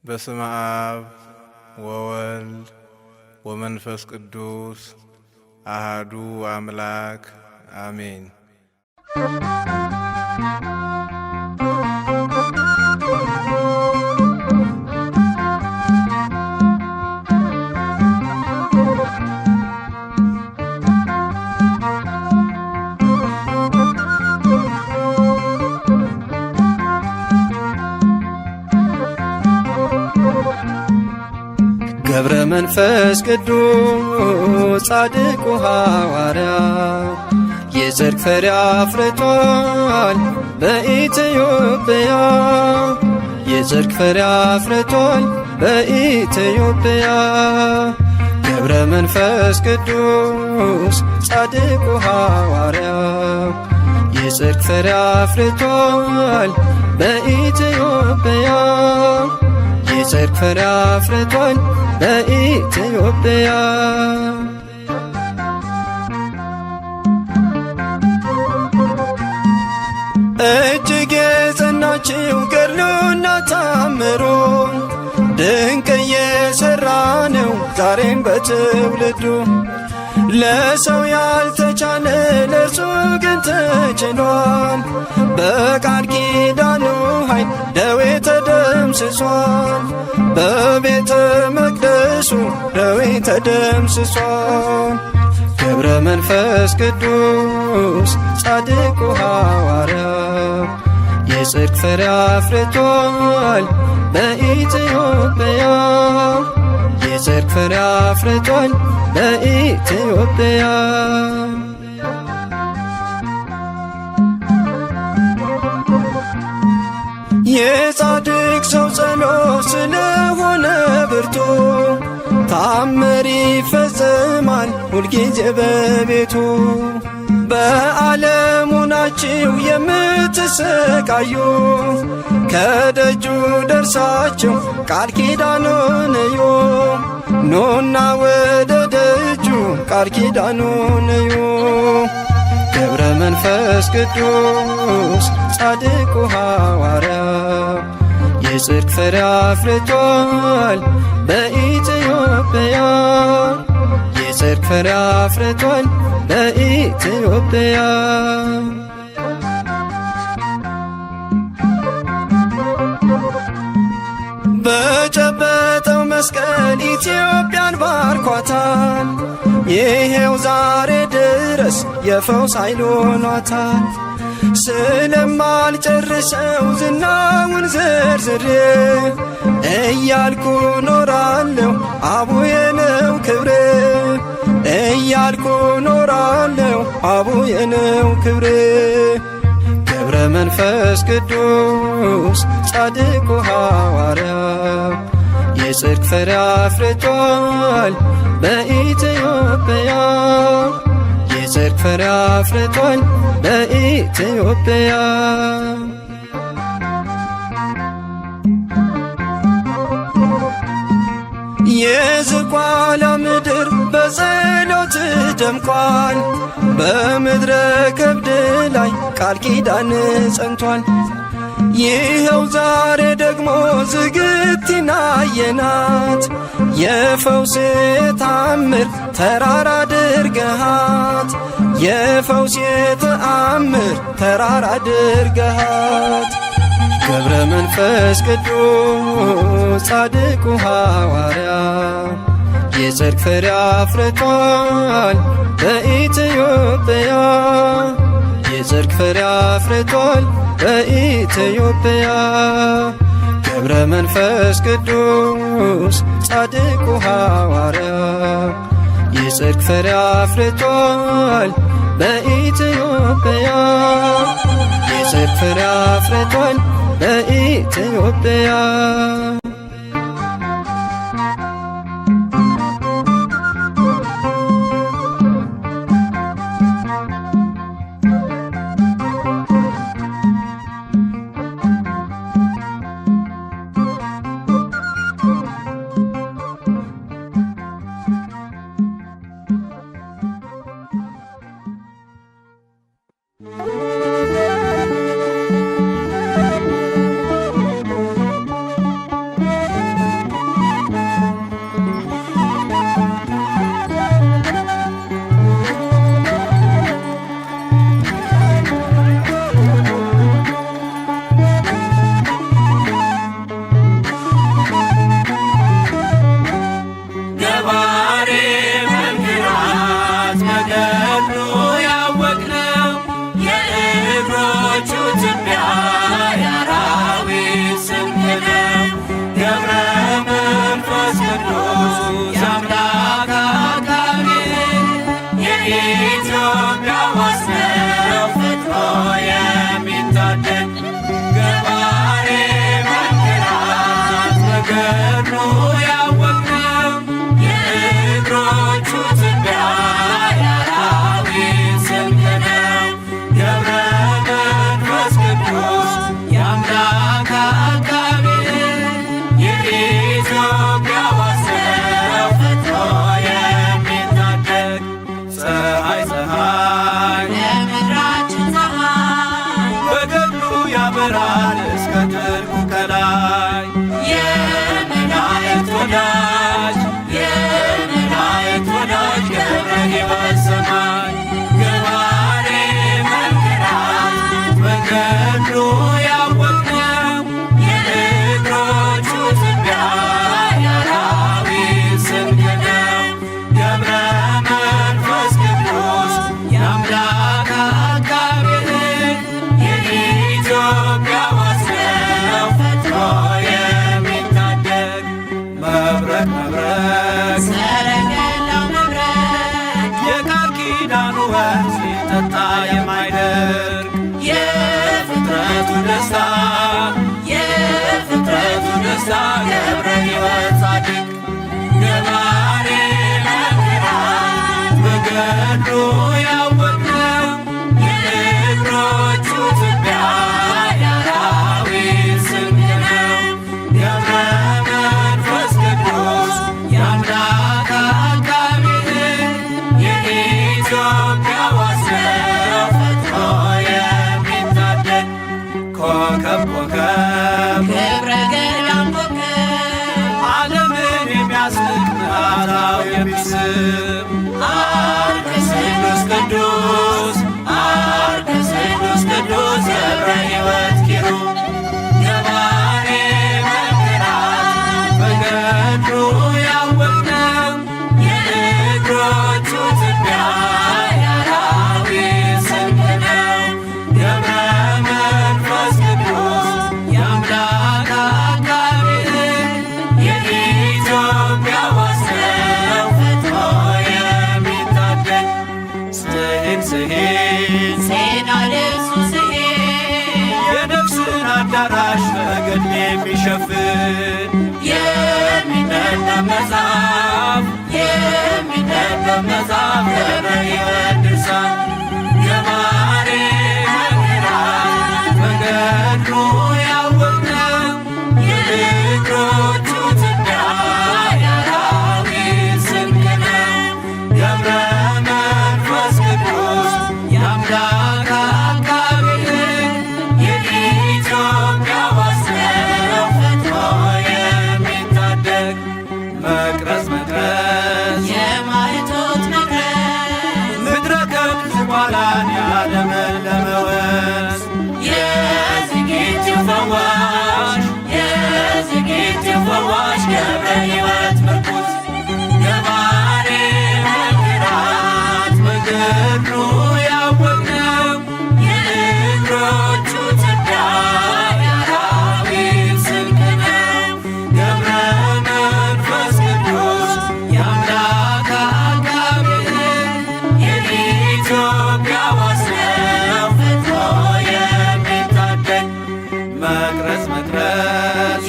በስመ አብ ወወልድ ወመንፈስ ቅዱስ አሃዱ አምላክ አሜን። ገብረ መንፈስ ቅዱስ ጻድቁ ሐዋርያ የጽድቅ ፍሬ አፍርቷል በኢትዮጵያ። የጽድቅ ፍሬ አፍርቷል በኢትዮጵያ። ገብረ መንፈስ ቅዱስ ጻድቁ ሐዋርያ የጽድቅ ፍሬ አፍርቷል በኢትዮጵያ። የጽድቅ ፍሬ አፍርቷል በኢትዮጵያ። እጅግ የጸናችው ገድሉና ታምሮ ድንቅ እየሠራ ነው ዛሬም በትውልዱ። ለሰው ያልተቻለ ለእርሱ ግን ተችሏል። በቃል ኪዳኑ ኃይል ደዌ ተደምስሷል። በቤተ መቅደሱ ደዌ ተደምስሷል። ገብረ መንፈስ ቅዱስ ጻድቁ ሐዋርያ የጽድቅ ፍሬ አፍርቷል በኢትዮጵያ። የጽድቅ ፍሬ አፍርቷል በኢትዮጵያ። የጻድቅ ሰው ጸሎት ስለሆነ ብርቱ ታምር ይፈጸማል ሁልጊዜ በቤቱ። በዓለሙ ናችሁ የምትሰቃዩ ከደጁ ደርሳችሁ ቃል ኪዳኑን እዩ። ኑና ወደ ደጁ ቃል ኪዳኑን እዩ። ገብረ መንፈስ ቅዱስ ጻድቁ ሐዋርያ የጽድቅ ፍሬ አፍርቷል በኢትዮጵያ። የጽድቅ ፍሬ አፍርቷል በኢትዮጵያ። በጨበጠው መስቀል ኢትዮጵያን ባርኳታል። ይሄው ዛሬ ድረስ የፈውስ ኃይል ሆኗታል። ስለማልጨርሰው ዝናውን ዘርዝሬ እያልኩ ኖራለሁ አቡዬ ነው ክብሬ። እያልኩ ኖራለሁ አቡዬ ነው ክብሬ። ገብረ መንፈስ ቅዱስ ጻድቁ ሐዋርያ የጽድቅ ፍሬ አፍርቷል በኢትዮጵያ። የጽድቅ ፍሬ አፍርቷል በኢትዮጵያ። የዝቋላ ምድር በጸሎት ደምቋል። በምድረ ከብድ ላይ ቃል ኪዳን ጸንቷል። ይኸው ዛሬ ደግሞ ዝግቲን አየናት። የፈውስ ተአምር ተራራ አድርገሃት። የፈውስ ተአምር ተራራ አድርገሃት። ገብረ መንፈስ ቅዱስ ጻድቁ ሐዋርያ የጽድቅ ፍሬ አፍርቷል በኢትዮጵያ። የጽድቅ ፍሬ አፍርቷል በኢትዮጵያ። ገብረ መንፈስ ቅዱስ ጻድቁ ሐዋርያ የጽድቅ ፍሬ አፍርቷል በኢትዮጵያ። የጽድቅ ፍሬ አፍርቷል በኢትዮጵያ። በገድሉ ያወቅነው የእግሮቹ ትቢያ የአራዊት ስንቅ ነው። ገብረ መንፈስ ቅዱስ የአምላክ አቃቤ የኢትዮጵያ ዋሰው ፈጥኖ የሚታደግ ፀሐይ የምድራችን ፀሐይ በገድሉ ያበራል እስከ ጥልቁ ከላይ የመላእክት ወዳጅ ገብረ ሕይወት ሰማይ ገባሬ መንክራት በገድሉ ያወቅነው የእግሮቹ ትቢያ የአራዊት ስንቅ ነው። ገብረ መንፈስ ቅዱስ የአምላክ አቃቤ የኢትዮጵያ ዋሰው ፈጥኖ የሚታደግ መብረቅ ሰረገላው መብረቅ የቃል ኪዳኑ ወንዝ ሲጠጣ የማይደርቅ የፍጥረቱ ደስታ ገብረ ሕይወት ጻድቅ ገባሬ መንክራት በገድሉ ያወቅነው የእግሮቹ ትቢያ የአራዊት ስንቅ ነው። ገብረ መንፈስ ቅዱስ የአምላክ አቃቤ የኢትዮጵያ ዋሰው ፈጥኖ የሚታደግ ኮከብ ክብረ ገዳም ኮከብ ዓለምን የሚያስንቅ መዓዛው የሚስብ አርከ ስሉስ ቅዱስ ገብረ ሕይወት ኪሩብ ገባሬ መንክራት በገድሉ ያወቅነው የእግሮቹ ትቢያ የአራዊት ስንቅ ነው። ገብረ መንፈስ ቅዱስ የአምላክ አቃቤ የኢትዮጵያ ዋሰው ፈጥኖ የሚታደግ ስሂን አልብሱ የነፍስን አዳራሽ በገድል የሚሸፍን የሚነበብ መጽሐፍ ገብረ ሕይወት ድርሳን ገባሬ መንክራት በገድሉ ያወቅነው የእግሮቹ ትቢያ የአራዊት ስንቅ ነው። ገብረ መንፈስ ቅዱስ የአምላክ አቃቤ የኢትዮጵያ ዋሰው ፈጥኖ የሚታደግ መቅረዝ የማኅቶት መቅረዝ ምድረ ከብት ዝቋላን ያለመለመ ወንዝ የዝጊቲው ፈዋሽ ገብረ ሕይወት ምርኩዝ ገባሬ መንክራት በገድሉ ያወቅነው የእግሮቹ ትቢያ የአራዊት ስንቅ ነው። ገብረ መንፈስ ቅዱስ የአምላክ አቃቤ የኢትዮጵያ ዋሰው ፈጥኖ የሚታደግ መቅረዝ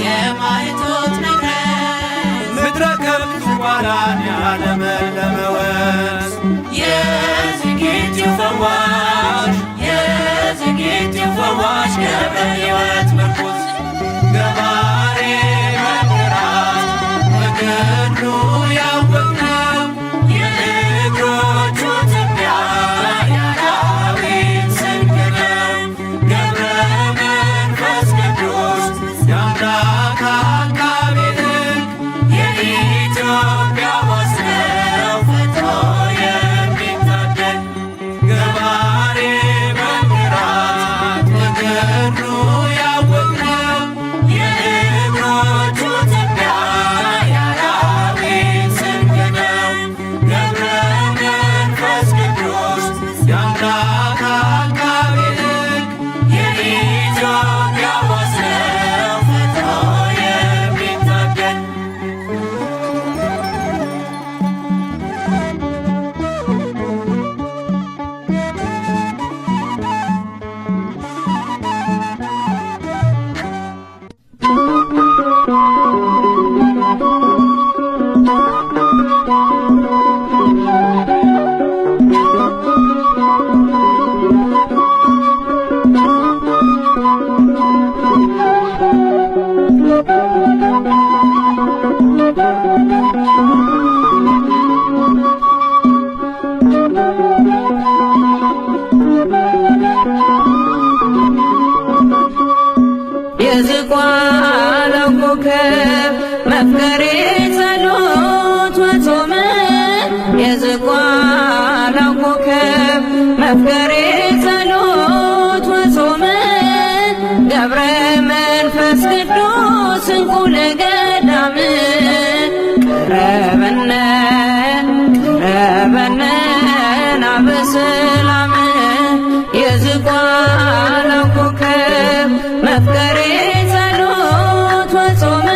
የማኅቶት መቅረዝ ምድረ ከብት ዝቋላን ያለመለመ ወንዝ የዝጊቲው ፈዋሽ ገብረ ሕይወት ምርኩዝ ገባሬ መንክራት በገድሉ ያወቅነው የእግሮቹ ትቢያ የአራዊት ስንቅ ነው። ገብረ መንፈስ ቅዱስ የአምላክ አቃቤ የኢትዮጵያ ዋሰው ፈጥኖ የሚታደግ ገባሬ መንክራት በገድሉ ያወቅነው ኮከብ መፍቀሬ ጸሎት ወጾም የዝቋላው ኮከብ መፍቀሬ ጸሎት ወጾም ገብረ መንፈስ ቅዱስ እንቁ ለገዳም ቀረበነ ቀረበነ ናበሰላም የዝቋላው ኮከብ መፍቀሬ ጸሎት ወጾም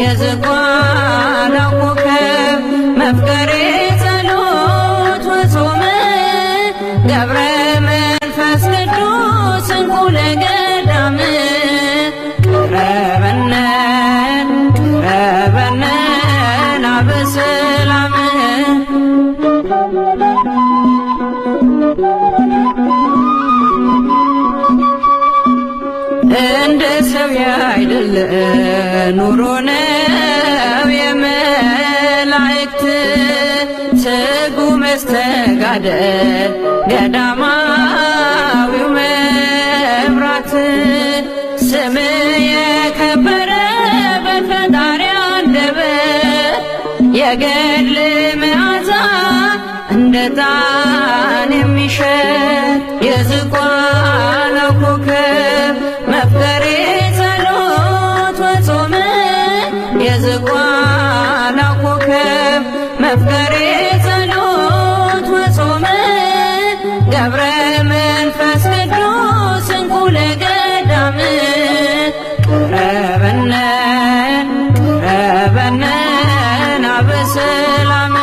የዝቋላው ኮከብ መፍቀሬ ጸሎት ወጾም ገብረ መንፈስ ቅዱስ እንቁ ለገዳም ቀረበነ ቀረበነ ናበሰላም እንደ ሰው ያይደለ ኑሮ ነው የመላእክት ትጉ መስተጋደል ገዳማዊው መብራት ስም የከበረ በፈጣሪ አንደበት የገድል መዓዛ እንደ ዕጣን የሚሸት የዝቋላው ኮከብ መፍቀሬ ጸሎት ወጾም የዝቋላው ኮከብ መፍቀሬ ጸሎት ወጾም ገብረ መንፈስ ቅዱስ እንቁ ለገዳም ቀረበነ ቀረበነ ናበሰላም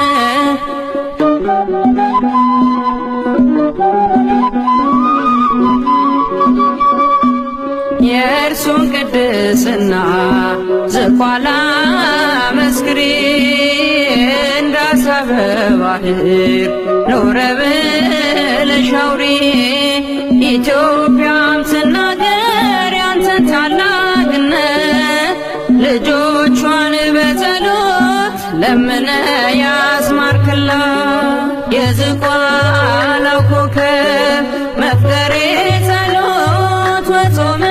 የእርሱን ቅድስና ዝቋላ መስክሪ እንዳሳበ ባህር ኖረ ብለሽ አውሪ ኢትዮጵያም ትናገር ያንተን ታላቅነት ልጆቿን በጸሎት ለምነ ያስማርክላት የዝቋላው ኮከብ መፍቀሬ ጸሎት ወጾም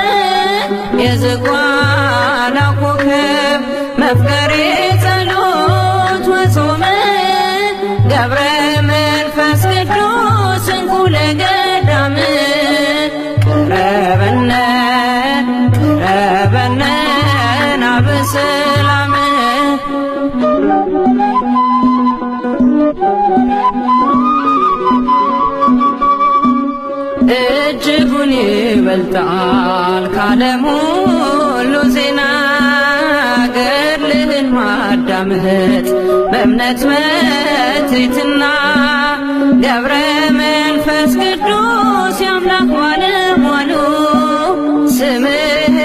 የዝቋላው ኮከብ መፍቀሬ ጸሎት ወጾም ገብረ መንፈስ ቅዱስ እንቁ ለገዳም ቀረበነ ቀረበነ ናበሰላም እጅጉን ይበልጣል ካለም ሁሉ ዜና ገድልህን ማዳመጥ በእምነት በትሕትና ገብረ መንፈስ ቅዱስ የአምላክ ባለሟሉ ስምህን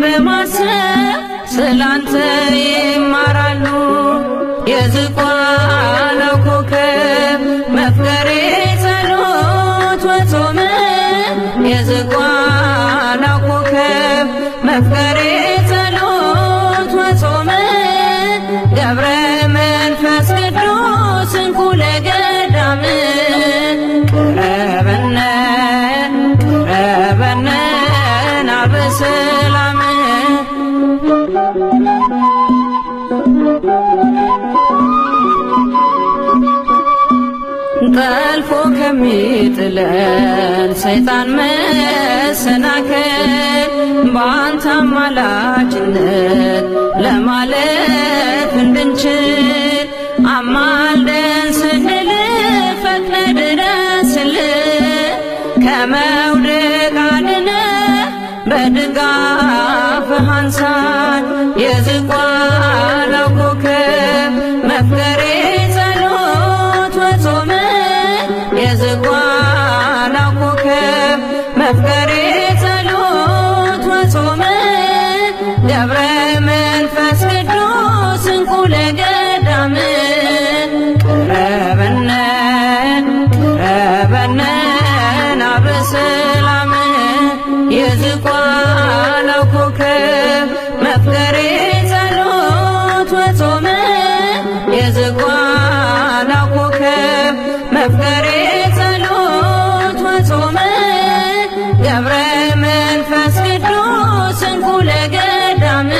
በማሰብ ስላንተ ይማራሉ የዝቋላው ኮከብ መፍቀሬ ጸሎት ወጾም የዝቋላው ኮከብ መፍቀሬ ጸሎት ወጾም ገብረ መንፈስ ቅዱስ እንቁ ለገዳም ቀረበነ ቀረበነ ናበሰላም ጠልፎ ከሚጥለን ሰይጣን መሰናከል በአንተ አማላጅነት ለማለፍ እንድንችል አማልደን ስንል ፈጥነ ድረስልን ከመውደቅ አድነን በድጋፍህ አንሳን የዝቋላው ኮከብ መፍቀሬ ጸሎት ወጾም የዝቋላው ኮከብ መፍቀሬ ጸሎት ወጾም ገብረ መንፈስ ቅዱስ እንቁ ለገዳም ቀረበነ ቀረበነ ናበሰላም የዝቋላው ኮከብ መፍቀሬ ጸሎት ወጾም የዝቋላው ኮከብ መፍቀሬ ጸሎት ወጾም ገብረ መንፈስ ቅዱስ እንቁ ለገዳም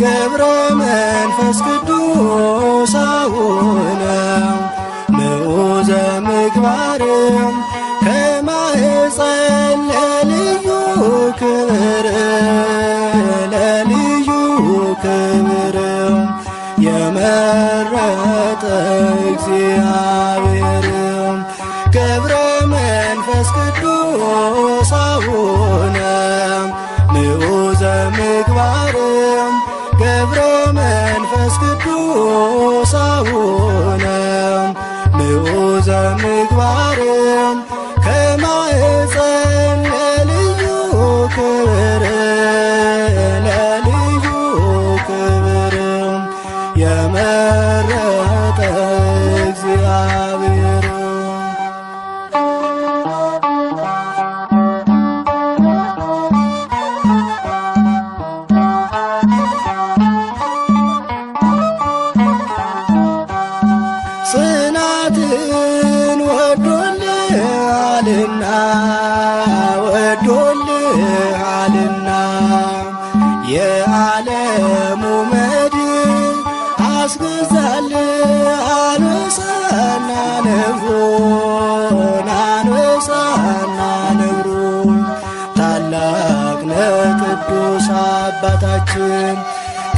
ገብረ መንፈስ ቅዱስ አቡነ ምዑዘ ምግባር ከማኅፀን ለልዩ ክብር ለልዩ ክብር የመረጠ እግዚአብሔር ገብረ መንፈስ ቅዱስ አቡነ ምዑዘ ምግባር ገብረ መንፈስ ቅዱስ አቡነ ምዑዘ ምግባር ከማኅፀን ለልዩ ክብር ለልዩ ክብር የመረጠ እግዚአብሔር ጽናትን ወዶልሃልና ወዶልሃልና የዓለሙ መድን አስገዛልህ አንበሳና ነብሩን አንበሳና ነብሩን ታላቅ ነህ ቅዱስ አባታችን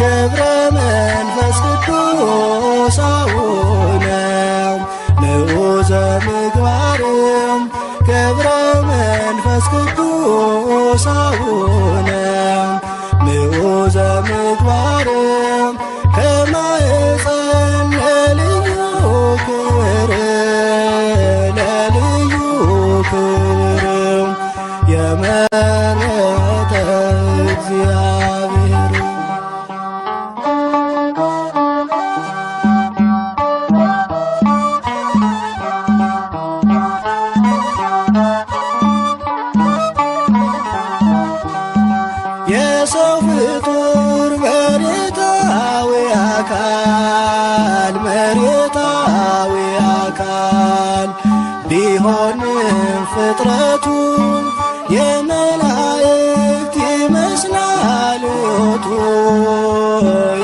ገብረ መንፈስ ቅዱስ አቡነ ምዑዘ ምግባር ገብረ መንፈስ ቅዱስ አቡነ ምዑዘ ምግባር ከማኅፀን ለልዩ ክብር ለልዩ ክብር የመረጠ እግዚአብሔር የሰው ፍጡር መሬታዊ አካል ቢሆንም ፍጥረቱ የመላእክት ይመስላል ሕይወቱ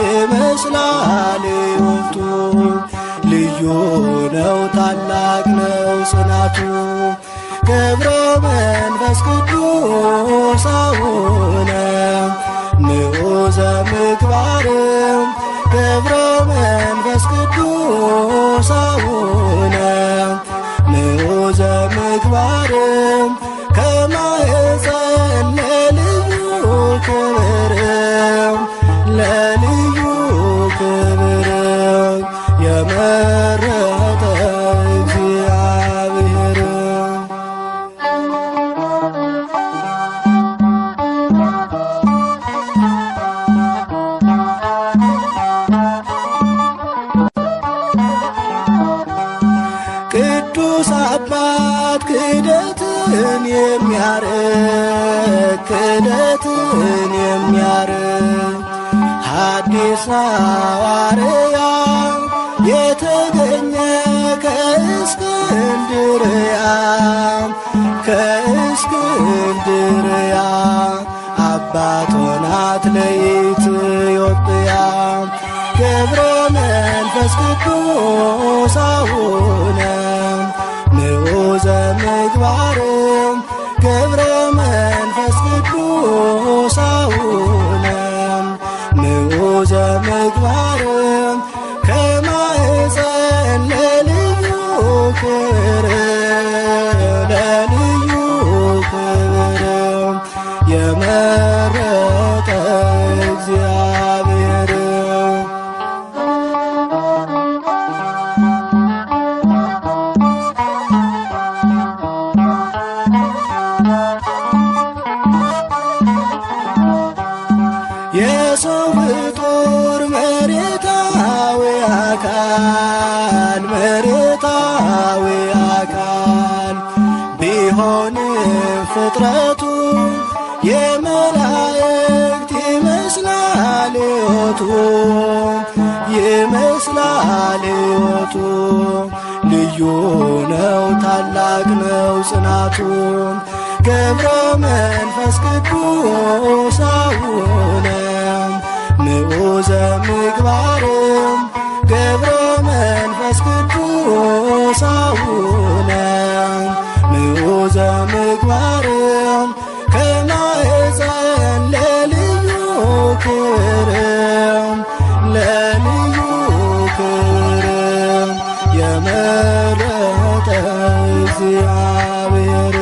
ይመስላል ሕይወቱ ልዩ ነው ታላቅ ነው ጽናቱ ገብረ መንፈስ ቅዱስ አቡነ ምዑዘ ምግባር ገብረ መንፈስ ቅዱስ አቡነ ምዑዘ ምግባር ከማኅፀን ለልዩ ክብር ለልዩ ክብር የመረጠ እግዚአብሔር ቅዱስ አባት ክህደትን የሚያርቅ ሐዲስ ሐዋርያ የተገኘ ከእስክንድርያ አባት ሆናት ለኢትዮጵያ ገብረ መንፈስ ቅዱስ አቡነ ምዑዘ ምግባር ገብረ መንፈስ ቅዱስ አቡነ ምዑዘ ምግባር ከማኅፀን ለልዩ ክብር ለልዩ ክብር የመረጠ እግዚአብሔር የሰው ፍጡር መሬታዊ አካል ቢሆንም ፍጥረቱ የመላእክት ይመስላል ሕይወቱ ልዩ ነው ታላቅ ነው ጽናቱ ገብረ መንፈስ ቅዱስ አቡነ ምዑዘ ምግባርም ገብረ መንፈስ ቅዱስ አቡነ ምዑዘ ምግባርም ከማኅፀን ለልዩ ክብርም ለልዩ ክብርም የመረጠ እግዚአብሔር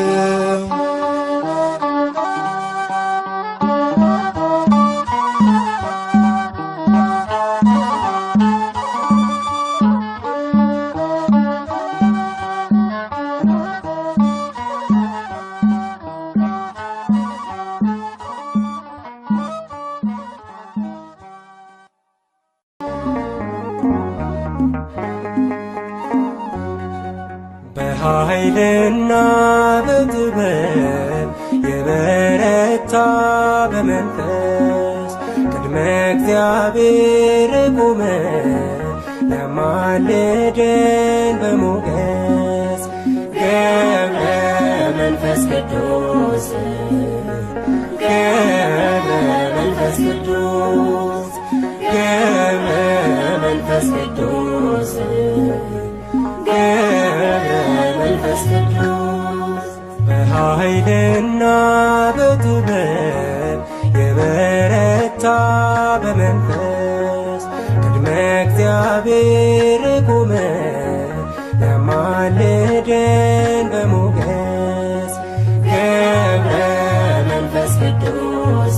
በኃይልና በጥበብ የበረታ በመንፈስ ቅድመ እግዚአብሔር ቆመ ለማልደን በሞገስ ገብረ መንፈስ ቅዱስ ገብረ መንፈስ ቅዱስ ገብረ መንፈስ ቅዱስ ገብረ መንፈስ ቅዱስ በኃይልና በጥበብ የበረታ በመንፈስ ቅድመ እግዚአብሔር ቆመ ለማልደን በሞገስ ገብረ መንፈስ ቅዱስ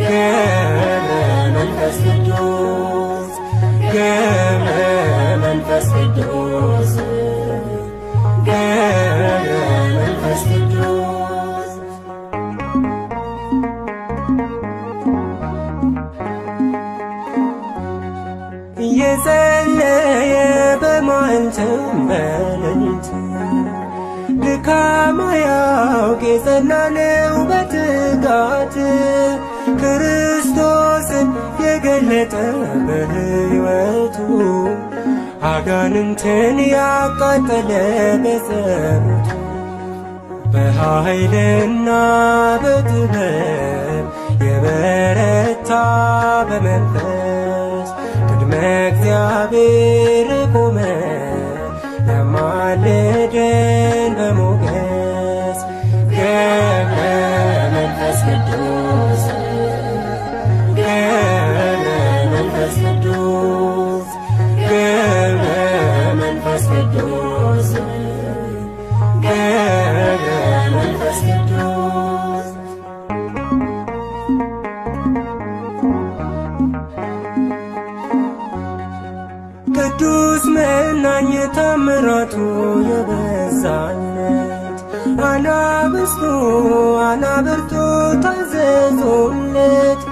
ገብረ መንፈስ ቅዱስ ገብረ መንፈስ ቅዱስ ገብረ መንፈስ ቅዱስ እየጸለየ በመዓልትም በሌሊት ድካም አያውቅ የጸና ነው በትጋት ክርስቶስን የገለጠ በሕይወቱ አጋንንትን ያቃጠለ በጸሎቱ በኃይልና በጥበብ የበረታ በመንፈስ ቅድመ እግዚአብሔር ቆመ ለማልደን በሞገስ ገብረ መንፈስ ቅዱስ ገብረ መንፈስ ቅዱስ ገብረ መንፈስ ቅዱስ ገብረ መንፈስ ቅዱስ ቅዱስ መናኝ ታምራቱ የበዛለት አናብርቱ ታዘዙለት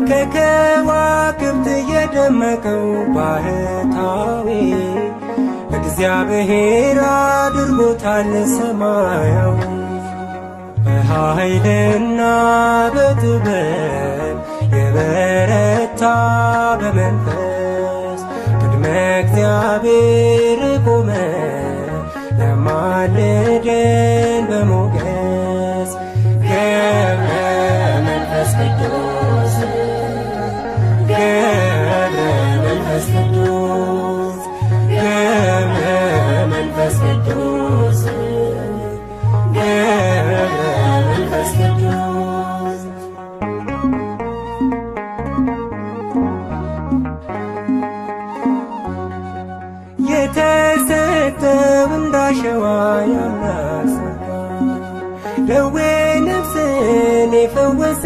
ከከዋክብት የደመቀው ባህታዊ እግዚአብሔር አድርጎታል ሰማያዊ በኃይልና በጥበብ የበረታ በመንፈስ ቅድመ እግዚአብሔር ቆመ ለማልደን በሞገስ ገብረ መንፈስ ቅዱስ ገብረ መንፈስ ቅዱስ ገብረ መንፈስ ቅዱስ ገብረ መንፈስ ቅዱስ የተሰጠው እንዳሸዋ ያምላክ ጸጋ ደዌ ነፍስን የፈወሰ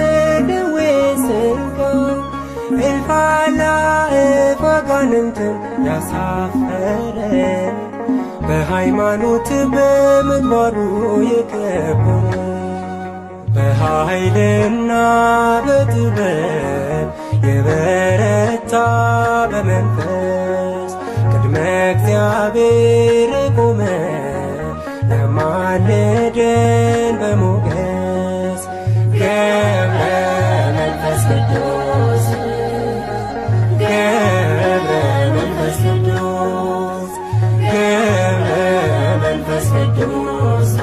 ደዌ ሥጋ እልፍ አእላፍ አጋንንትን ያሳፈረ በሃይማኖት በምግባሩ የከበረ በኃይልና በጥበብ የበረታ በመንፈስ ቅድመ እግዚአብሔር ቆመ ለማልደን በሞገስ ገብረ መንፈስ ቅዱስ ገብረ መንፈስ ቅዱስ ገብረ መንፈስ ቅዱስ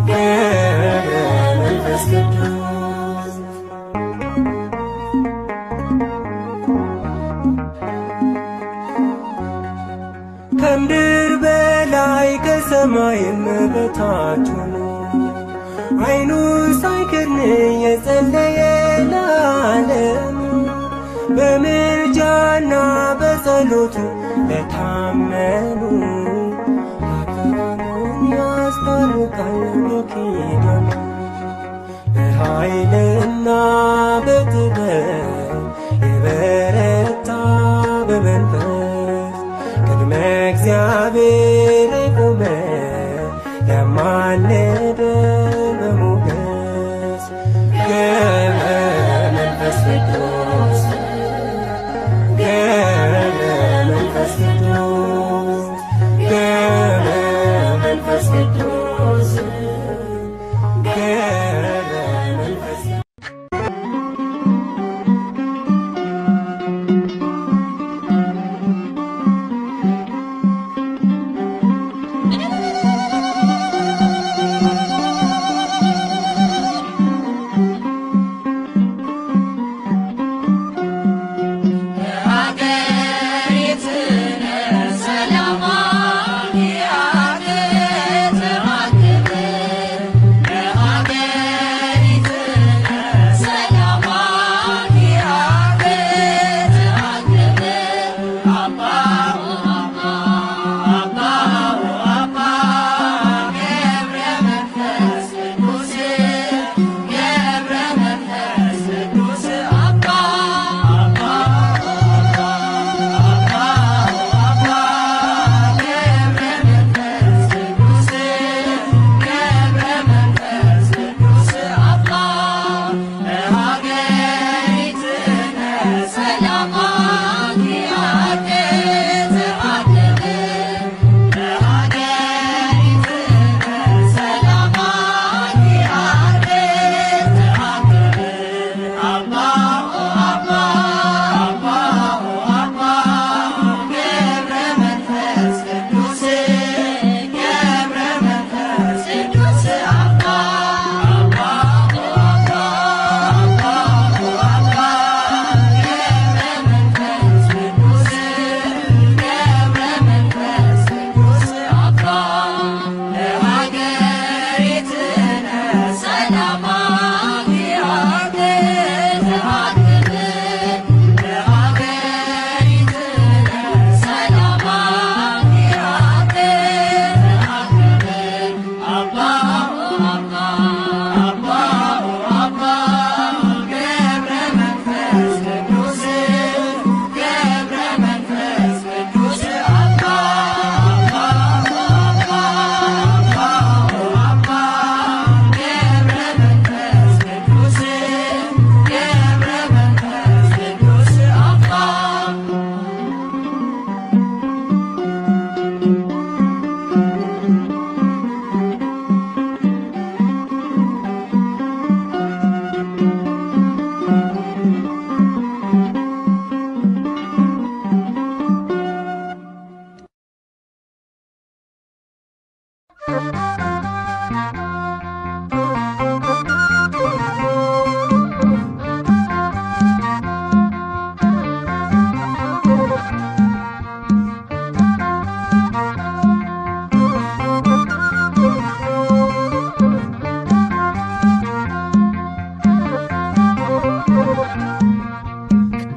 ገብረ መንፈስ ቅዱስ ከላይም በታች ሆኖ አይኑ ሳይከድን የጸለየ ለዓለም በምልጃና በጸሎቱ ለታመኑ ኃጥአኑን ያስታርቃል በኪዳኑ በኃይልና በጥበብ የበረታ በመንፈስ ቅድመ እግዚአብሔር የቆመ ያማለደ በሞገስ ገብረ መንፈስ ቅዱስ ገብረ መንፈስ ቅዱስ ገብረ መንፈስ ቅዱስ ገብረ መንፈስ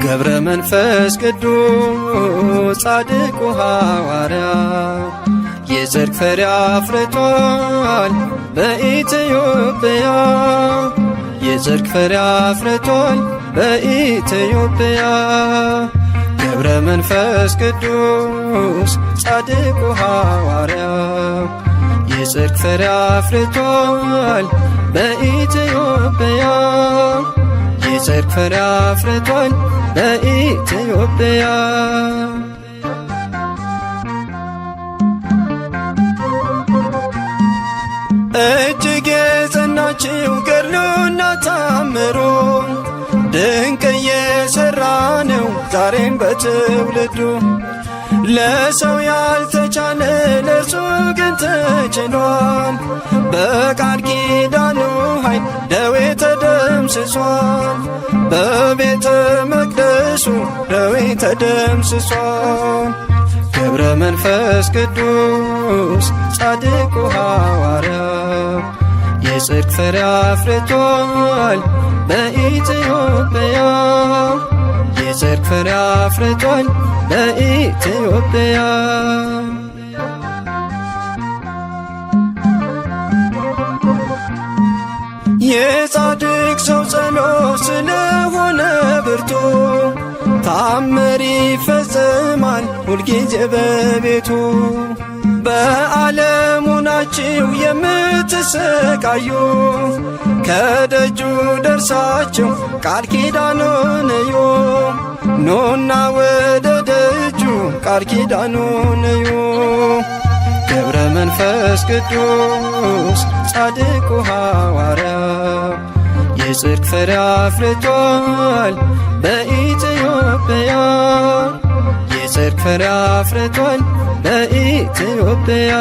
ገብረ መንፈስ ቅዱስ ጻድቁ ሐዋርያ የጽድቅ ፍሬ አፍርቷል በኢትዮጵያ የጽድቅ ፍሬ አፍርቷል በኢትዮጵያ ገብረ መንፈስ ቅዱስ ጻድቁ ሐዋርያ የጽድቅ ፍሬ አፍርቷል በኢትዮጵያ የጽድቅ ፍሬ አፍርቷል በኢትዮጵያ እጅግ የጸናችው ገድሉና ታምሮ ድንቅ እየሠራ ነው ዛሬም በትውልዱ ለሰው ያልተቻለ ለእርሱ ግን ተችሏል በቃል ኪዳኑ ኃይል ደዌ ተደምስሷል በቤተ መቅደሱ ደዌ ተደምስሷል ገብረ መንፈስ ቅዱስ ቅዱስ ጻድቁ ሐዋርያው የጽድቅ ፍሬ አፍርቷል በኢትዮጵያ የጽድቅ ፍሬ አፍርቷል በኢትዮጵያ የጻድቅ ሰው ጸሎት ስለሆነ ብርቱ ታምር ይፈጽማል ሁልጊዜ በቤቱ በዓለሙ ናችሁ የምትሰቃዩ ከደጁ ደርሳችሁ ቃል ኪዳኑን እዩ ኑና ወደ ደጁ ቃል ኪዳኑን እዩ ገብረ መንፈስ ቅዱስ ጻድቁ ሐዋርያው የጽድቅ ፍሬ አፍርቷል በኢትዮጵያ የጽድቅ ፍሬ አፍርቷል በኢትዮጵያ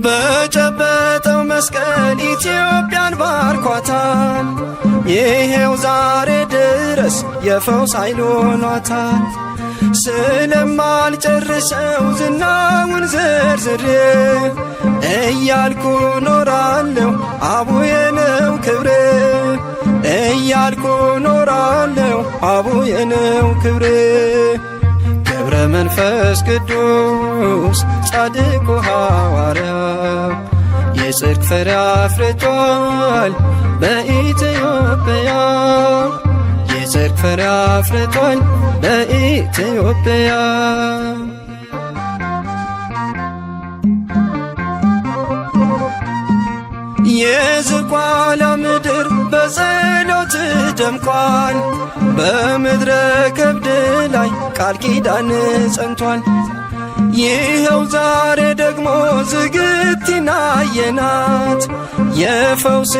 በጨበጠው መስቀል ኢትዮጵያን ባርኳታል ይሄው ዛሬ ድረስ የፈውስ ኃይል ሆኗታል ስለማልጨርሰው ዝናውን ዘርዝሬ እያልኩ ኖራለሁ አቡዬ ነው ክብሬ እያልኩ ኖራለሁ አቡዬ ነው ክብሬ ገብረ መንፈስ ቅዱስ ጻድቁ ሐዋርያው የጽድቅ ፍሬ አፍርቷል በኢትዮጵያ የጽድቅ ፍሬ አፍርቷል በኢትዮጵያ የዝቋላ ምድር በጸሎት ደምቋል በምድረ ከብድ ላይ ቃል ኪዳን ጸንቷል ይኸው ዛሬ ደግሞ ዝግቲና የናት የፈውስ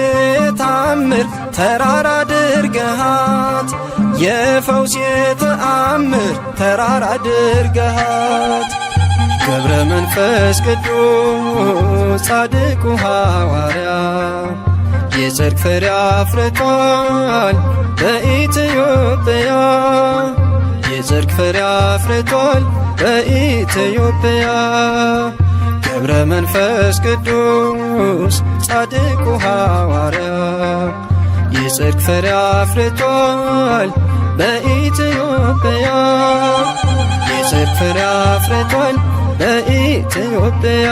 ተአምር ተራራ አድርገሃት የፈውስ ተአምር ተራራ አድርገሃት ገብረ መንፈስ ቅዱስ ጻድቁ ሐዋርያው የጽድቅ ፍሬ አፍርቷል በኢትዮጵያ የጽድቅ ፍሬ አፍርቷል በኢትዮጵያ ገብረ መንፈስ ቅዱስ ጻድቁ ሐዋርያው የጽድቅ ፍሬ አፍርቷል በኢትዮጵያ የጽድቅ ፍሬ አፍርቷል በኢትዮጵያ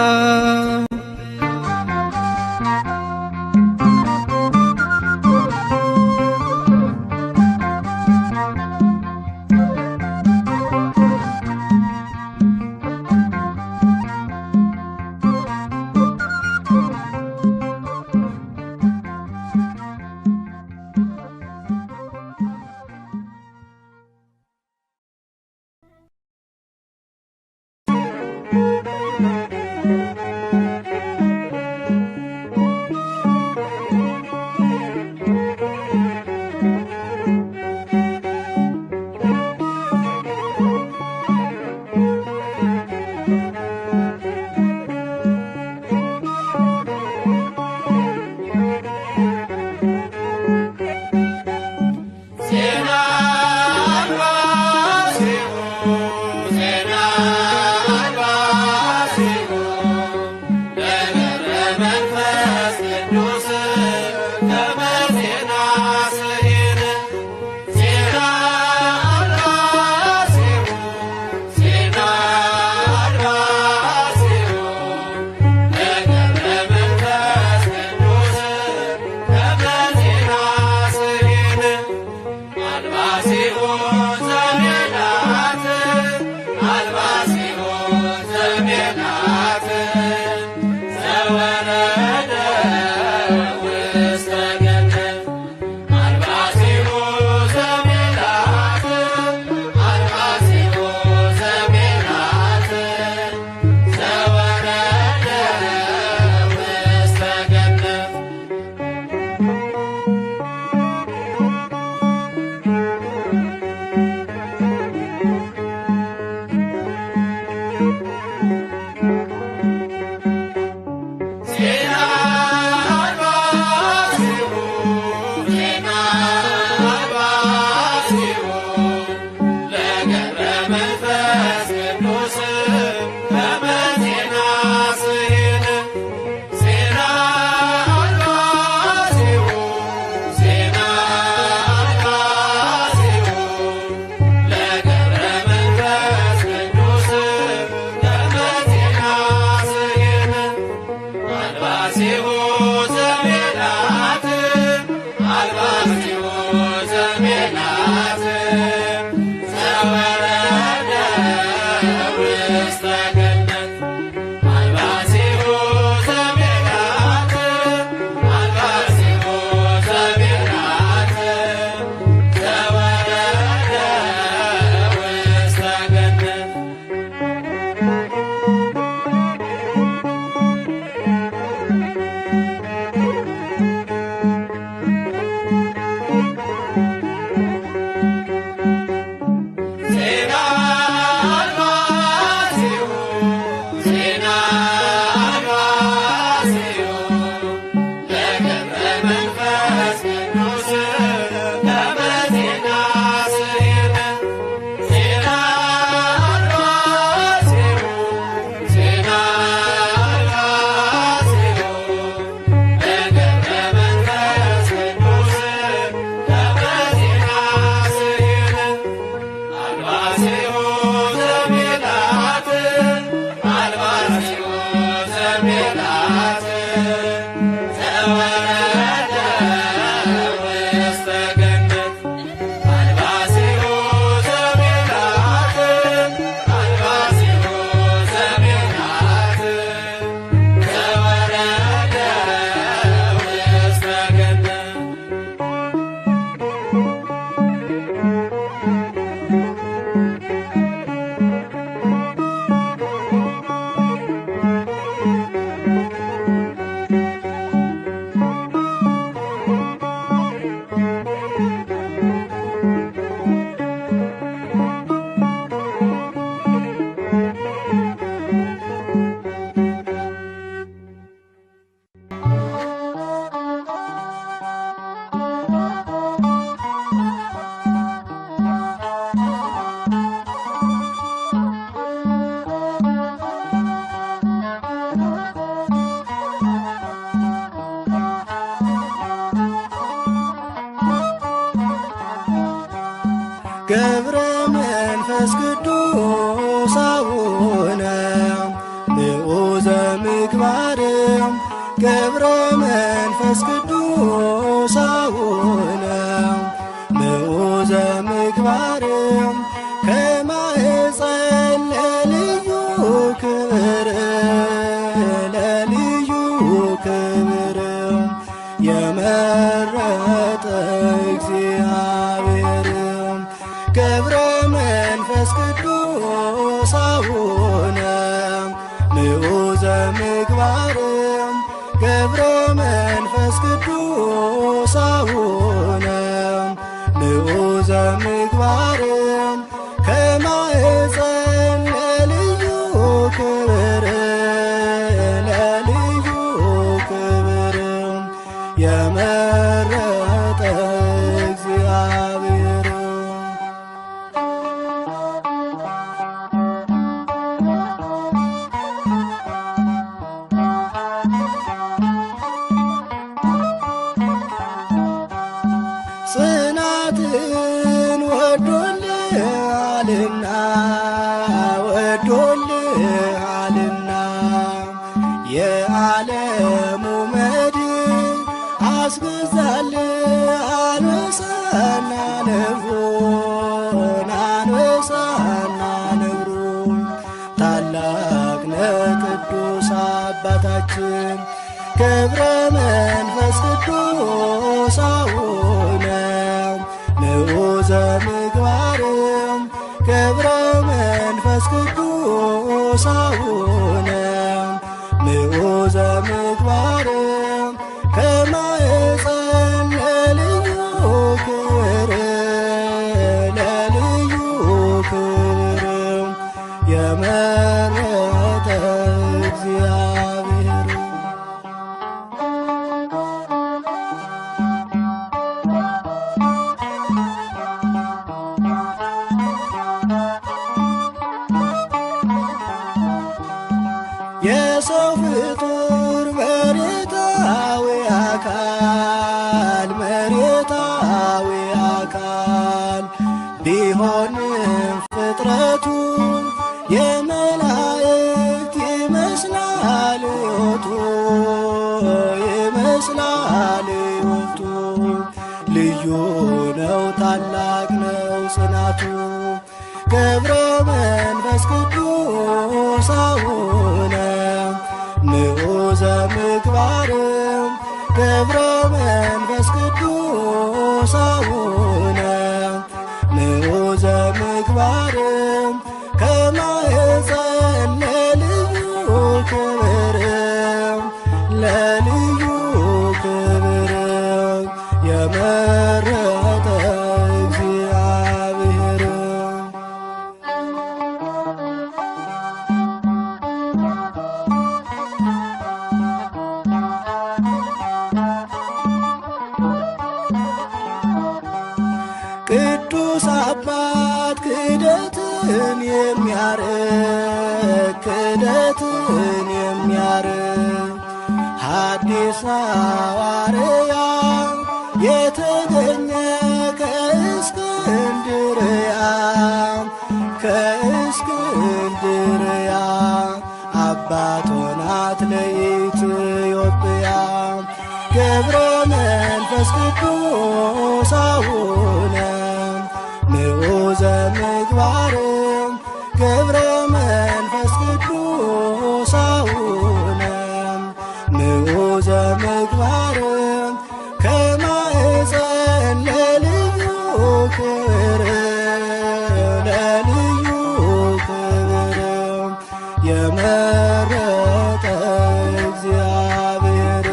ዘቤላት ዘወረደ ውስተ ገነት አልባሲሁ ዘቤላት አልባሲሁ ዘቤላት ዘወረደ ውስተ ገነት ገብረ መንፈስ ቅዱስ አቡነ ምዑዘ ምግባር ገብረ መንፈስ ቅዱስ አቡነ ምዑዘ ምግባር ከማኅፀን ለልዩ ክብር ለልዩ ክብር የመረጠ እግዚአብሔር ገብረ መንፈስ ቅዱስ አቡነ ምዑዘ ምግባር ገብረ መንፈስ ቅዱስ አቡነ ምዑዘ ምግባር ከማኅፀን ለልዩ ክብር ለልዩ ክብር የመረጠ እግዚአብሔር ጽናትን ወዶልሃልና ወዶልሃልና የዓለሙ መድን አስገዛልህ አንበሳና ነብሩን አንበሳና ነብሩን ታላቅ ነህ ቅዱስ አባታችን ገብረ መንፈስ ቅዱስ አቡነ ምዑዘ ምግባር ገብረ መንፈስ ቅዱስ አቡነ ምዑዘ ምግባር ከማኅፀን ለልዩ ክብር ለልዩ ክብር የመረጠ እግዚአብሔር የሰው ፍጡር መሬታዊ አካል ቢሆንም ፍጥረቱ የመላእክት ይመስላል ሕይወቱ ይመስላል ሕይወቱ ልዩ ነው ታላቅ ነው ጽናቱ ገብረ መንፈስ ቅዱስ አቡነ ምዑዘ ምግባር ገብረ መንፈስ ቅዱስ አቡነ ምዑዘ ምግባር ከማኅፀን ለልዩ ክብር ለልዩ ክብር የመረጠ እግዚአብሔር ቅዱስ አባት ክደትን የሚያርቅ ሐዲስ ሐዋርያ የተገኘ ከእስክንድርያ አባት ሆናት ለይ ገብረ መንፈስ ቅዱስ አቡነ ምዑዘ ምግባር ገብረ መንፈስ ቅዱስ አቡነ ምዑዘ ምግባር ከማእፀን ለልዩ ክብር ለልዩ ክብር የመረጠ እግዚአብሔር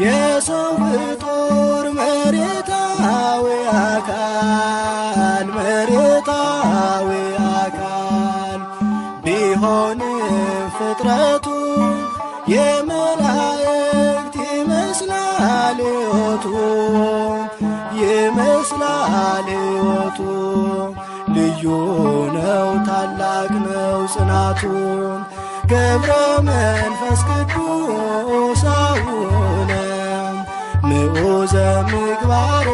የሰው ፍጡር መሬታዊ አካል መሬታዊ አካል ቢሆንም ፍጥረቱ የመላእክት ይመስላል ሕይወቱ ይመስላል ሕይወቱ ልዩ ነው ታላቅ ነው ጽናቱ ገብረ መንፈስ ቅዱስ አቡነ ምዑዘ ምግባር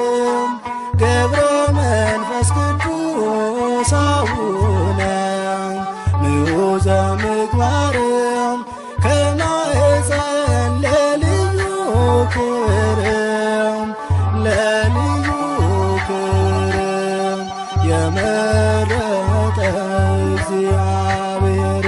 ገብረ መንፈስ ቅዱስ አቡነ ምዑዘ ምግባር ከማእፀን ለልዩ ክብር ለልዩ ክብር የመረጠ እግዚአብሔር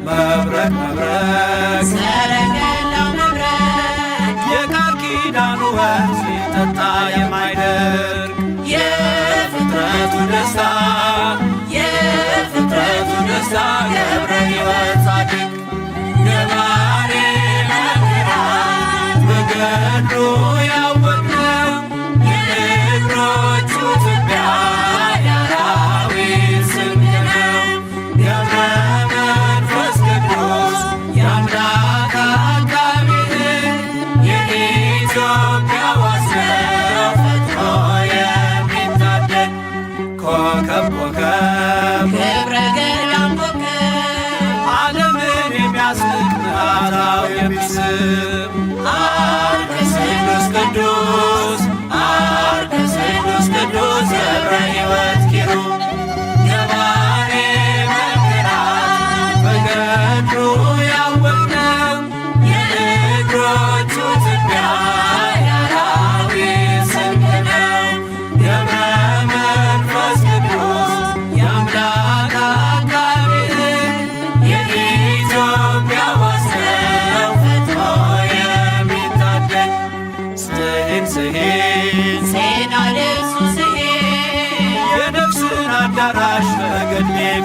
መብረ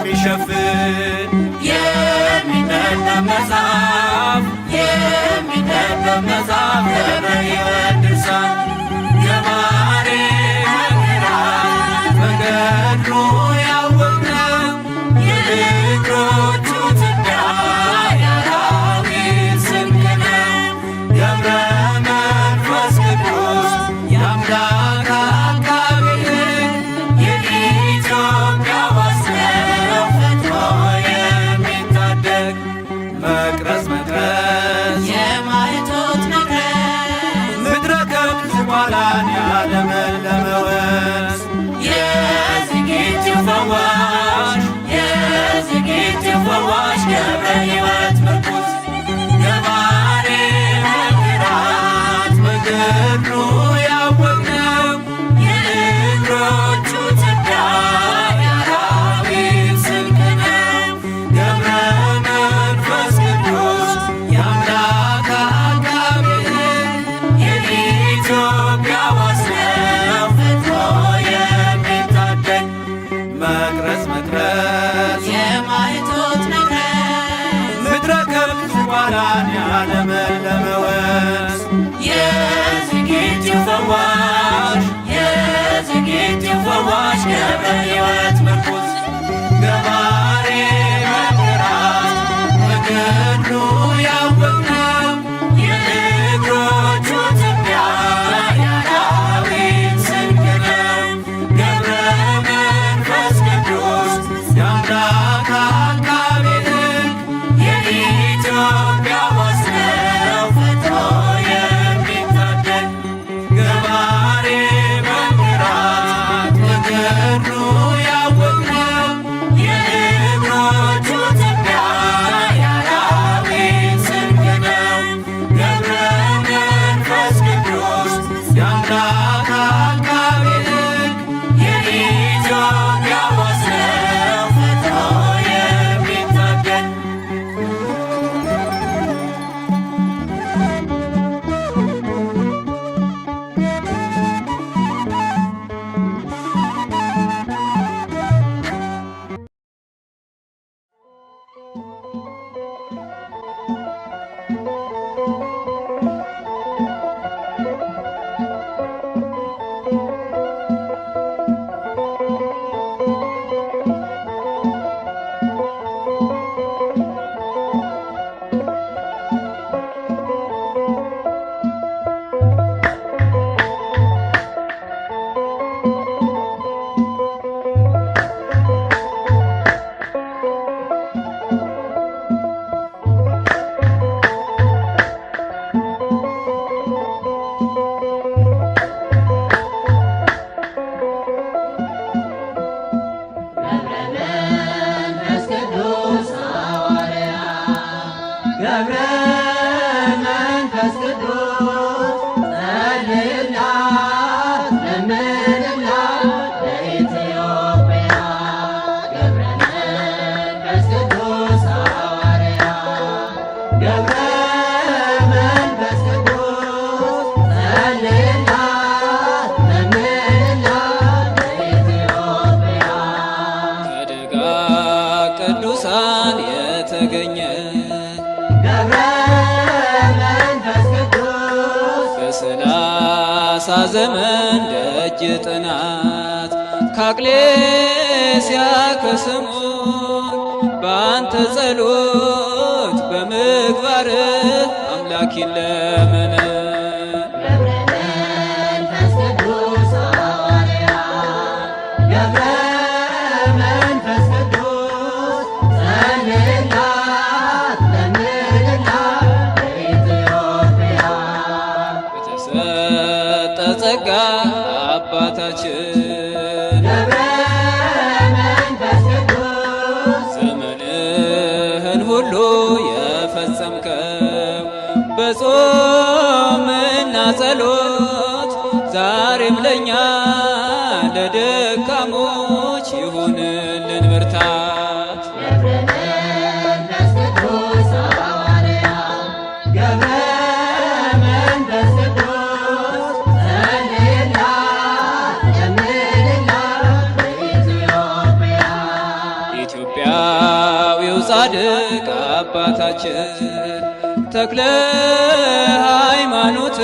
የሚሸፍን የሚነበብ መጽሐፍ የሚነበብ መጽሐፍ ገብረ ሕይወት ድርሳን ገባሬ መንክራት በገድሉ ያወቅነው የእግሮቹ ትቢያ የአራዊት ስንቅ ነው። ገብረ መንፈስ ቅዱስ የአምላክ አቃቤ ሕግ የኢትዮጵያ ዋስነው ፈጥኖ የሚታደግ መቅረዝ መቅረዝ የማይቶት መቅረዝ ምድረ ከብት ኋላን ያለመለመ ወንዝ የዝግጅት ፈዋሽ የዝግጅት ፈዋሽ ገብረ ሕይወት ምርኩዝ ገባሬ መንክራት በገድሉ ያወቅነው የእግሮቹ ትቢያ የአራዊት ስንቅ ነው። ገብረ መንፈስ ቅዱስ የአምላክ አቃቤ ሕግ የኢትዮጵያ ዋስነው ፈጥኖ የሚታደግ መቅረዝ መቅረዝ የማይቶት መቅረዝ ምድረ ከብት ኋላን ያለመለመ ወንዝ የዝግጅት ፈዋሽ የዝግጅት ፈዋሽ ገብረ ሕይወት ምርኩዝ ገባሬ መንክራት በገድሉ ያወቅነው የእግሮቹ ትቢያ የአራዊት ስንቅ ነው። ገብረ መንፈስ ቅዱስ የአምላክ አቃቤ ሕግ የኢትዮጵያ ዋስነው ፈጥኖ የሚታደግ ገባሬ መንክራት በገድሉ ያወቅነው የእግሮቹ ትቢያ የአራዊት ስንቅ ነው። ገብረ መንፈስ ቅዱስ የአምላክ አቃቤ ሕግ የኢትዮጵያ ዋስነው ፈጥኖ የሚታደግ መንፈስ ቅዱስ ሐዋርያ ገብረ መንፈስ ቅዱስ ጸልይላት ለምንላት ለኢትዮጵያ ገብረ መንፈስ ቅዱስ ሐዋርያ ገብረ መንፈስ ቅዱስ ጸልይላት ለምንላት ለኢትዮጵያ ከደጋ ቅዱሳን የተገኘ ገብረ መንፈስ ቅዱስ በሰላሳ ዘመን ደጅ ጥናት ካቅሌስያ ከስሙን በአንተ ጸሎት በምግባርህ አምላክ ይለመን ገብረ መንፈስ ቅዱስ ሐዋርያ ገብረ መንፈስ ቅዱስ ጸልይላት ለምንላት ለኢትዮጵያ በተሰጠ ጸጋ አባታችን ገብረ መንፈስ ቅዱስ ዘመንህን ሁሉ የፈጸምከው በጾምና ጸሎት ዛሬም ለኛ ለደካሞች ይሁንልን ብርታት ገብረ መንፈስ ቅዱስ ሐዋርያ ገብረ መንፈስ ቅዱስ ጸልይላት ለምንላት ለኢትዮጵያ ኢትዮጵያዊው ጻድቅ አባታችን ተክለ ሃይማኖት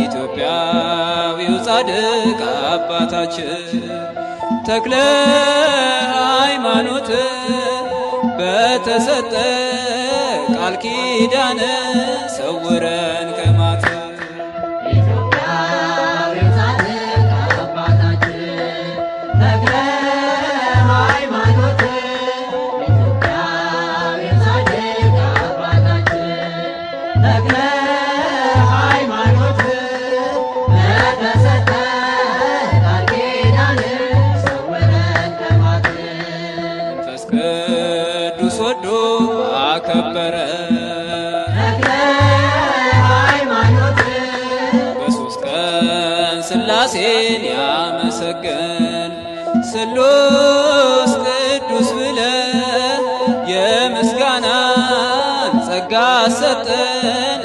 ኢትዮጵያዊው ጻድቅ አባታችን ተክለ ሃይማኖት በተሰጠ ቃል ኪዳን ሰውረን ከማት ኢትዮጵያዊው ጻድቅ አባታችን ተክለ ሃይማኖት ኢትዮጵያዊው ጻድቅ አባታችን ተክለ ሃይማኖት በተሰጠ ቃል ኪዳን ሰውረን ከማት መንፈስ ቅዱስ ወዶ አከበረ ተክለ ሃይማኖት በሦስት ቀን ሥላሴን ያመሰገን ስሉስ ቅዱስ ብለህ የምስጋናን ጸጋ ሰጠን